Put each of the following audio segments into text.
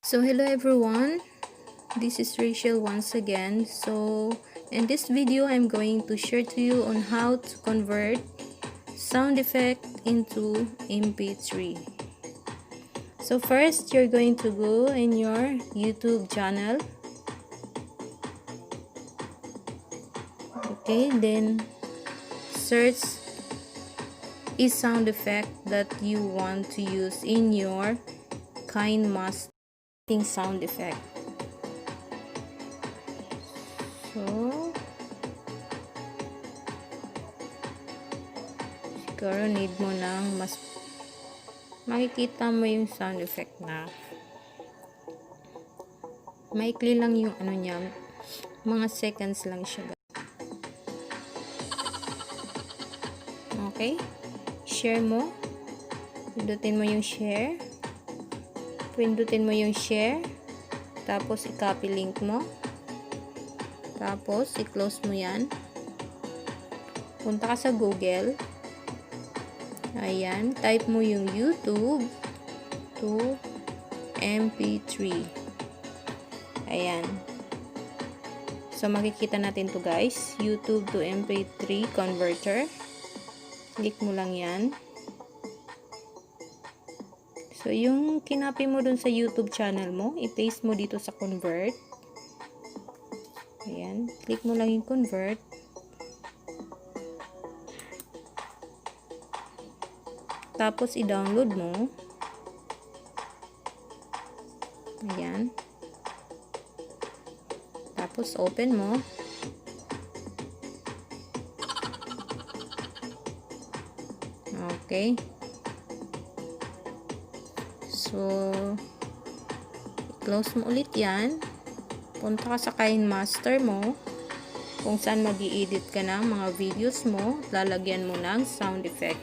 So hello everyone, this is Rachelle once again. So in this video I'm going to share to you on how to convert sound effect into MP3. So first you're going to go in your YouTube channel. Okay, then search a sound effect that you want to use in your kinemaster sound effect. So siguro need mo ng mas makikita mo yung sound effect na maikli lang yung ano niya, mga seconds lang siya. Okay, share mo, pindutin mo yung share, tapos i-copy link mo, tapos i-close mo yan, punta ka sa Google, ayan, type mo yung YouTube to MP3, ayan, so makikita natin to guys, YouTube to MP3 converter, click mo lang yan. So, yung kinopy mo dun sa YouTube channel mo, i-paste mo dito sa convert. Ayan. Click mo lang yung convert. Tapos, i-download mo. Ayan. Tapos, open mo. Okay. So, i-close mo ulit yan. Punta ka sa kinemaster mo. Kung saan mag-i-edit ka ng mga videos mo. Lalagyan mo ng sound effect.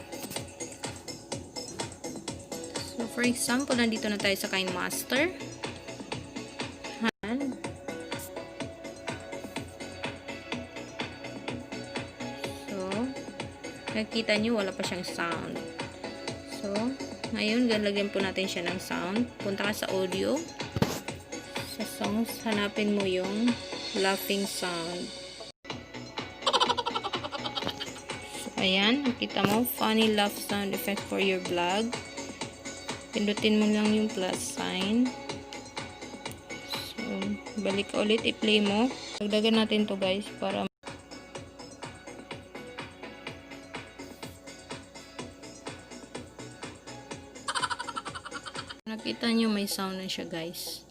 So, for example, nandito na tayo sa kinemaster. So, nakikita nyo, wala pa siyang sound. So, ngayon, lalagyan po natin siya ng sound. Punta ka sa audio. Sa songs, hanapin mo yung laughing sound. So, ayan. Nakita mo, funny laugh sound effect for your vlog. Pindutin mo lang yung plus sign. So, balik ka ulit. I-play mo. Dagdagan natin to guys para nakita nyo may sound na siya guys.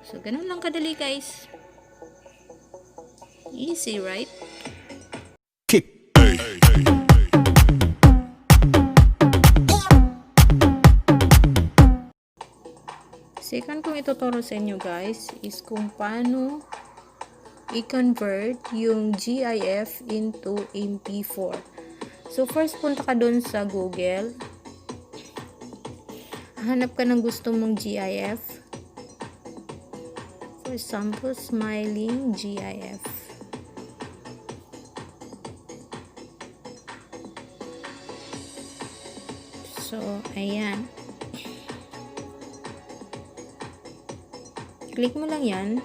So ganun lang kadali guys. Easy, right? Second kong ituturo sa inyo guys is kung paano i-convert yung GIF into MP4. So, first, punta ka dun sa Google. Hanap ka ng gusto mong GIF. For example, smiling GIF. So, ayan. Click mo lang yan.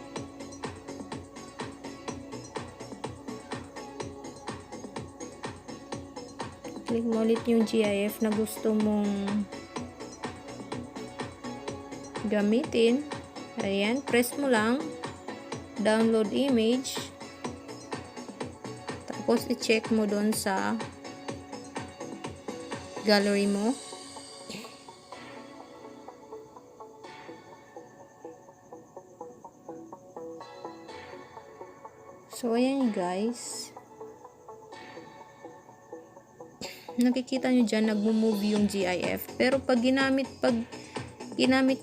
Click mo ulit yung GIF na gusto mong gamitin. Ayan, press mo lang. Download image. Tapos, i-check mo doon sa gallery mo. So, ayan guys. Nakikita nyo dyan, nagmo-move yung GIF. Pero pag ginamit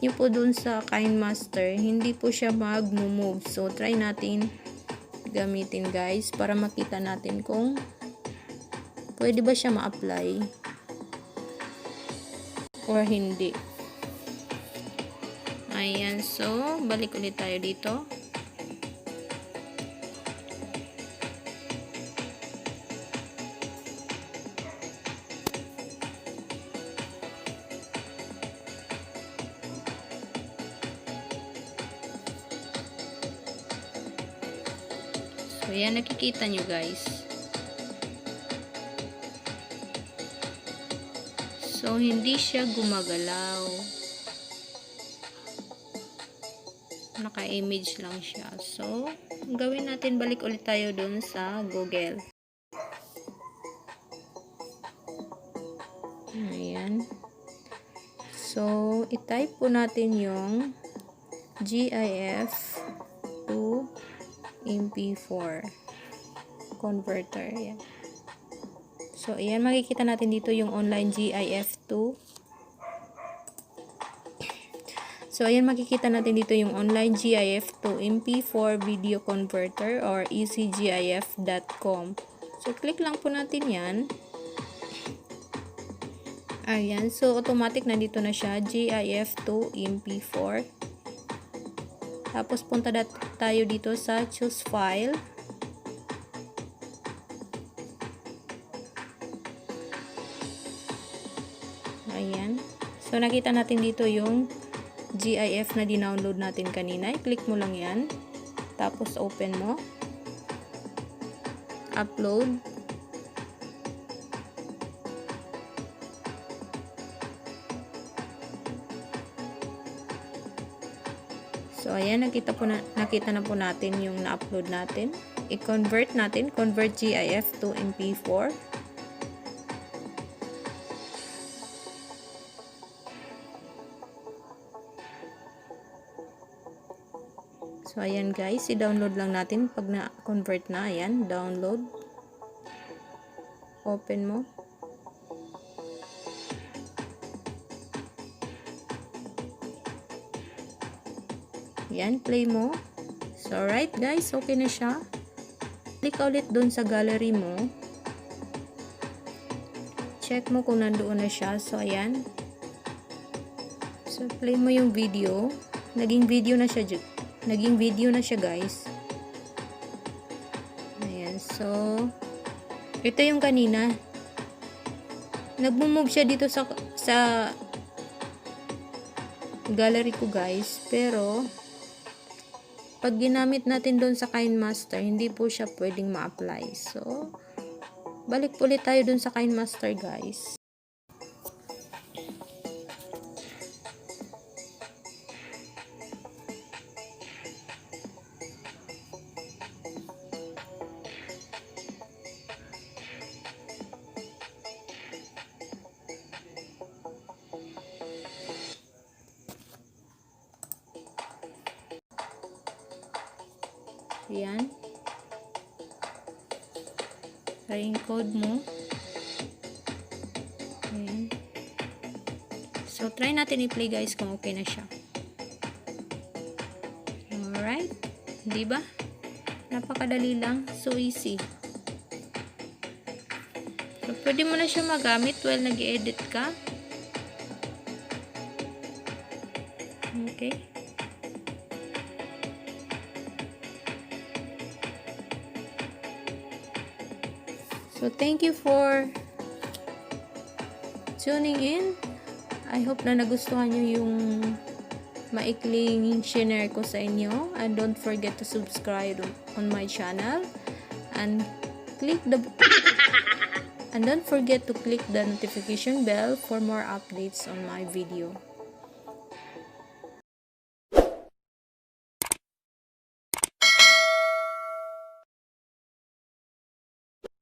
nyo po dun sa kinemaster, hindi po siya mag-move. So, try natin gamitin guys para makita natin kung pwede ba siya ma-apply or hindi. Ayan. So, balik ulit tayo dito. So, yan, nakikita nyo guys. So, hindi siya gumagalaw. Naka-image lang siya. So, gawin natin, balik ulit tayo dun sa Google. Ayan. So, i-type po natin yung GIF to MP4 converter. Ayan. So, ayan, makikita natin dito yung online GIF to. So, ayan, makikita natin dito yung online GIF to MP4 video converter or easygif.com. So, click lang po natin yan. Ayan, so automatic nandito na siya, GIF to MP4. Tapos, punta tayo dito sa choose file. Ayan. So, nakita natin dito yung GIF na dinownload natin kanina. I-click mo lang yan. Tapos, open mo. Upload. So, ayan. Nakita na po natin yung na-upload natin. I-convert natin. Convert GIF to MP4. So, ayan guys, i-download lang natin pag na-convert na. Ayan, download. Open mo. Ayan, play mo. So, alright guys, okay na siya. Click ulit dun sa gallery mo. Check mo kung nandoon na siya. So, ayan. So, play mo yung video. Naging video na siya guys. Ayan, so ito yung kanina. Nag-move siya dito sa gallery ko guys, pero pag ginamit natin doon sa kinemaster, hindi po siya pwedeng ma-apply. So, balik ulit tayo doon sa kinemaster guys. Ayan. Encode mo. Ayan. So, try natin i-play guys kung okay na siya. Alright. Diba? Napakadali lang. So, easy. So, pwede mo na siya magamit while nag-edit ka. Okay. So, thank you for tuning in. I hope na nagustuhan nyo yung maikling share ko sa inyo. And don't forget to subscribe on my channel. And don't forget to click the notification bell for more updates on my video.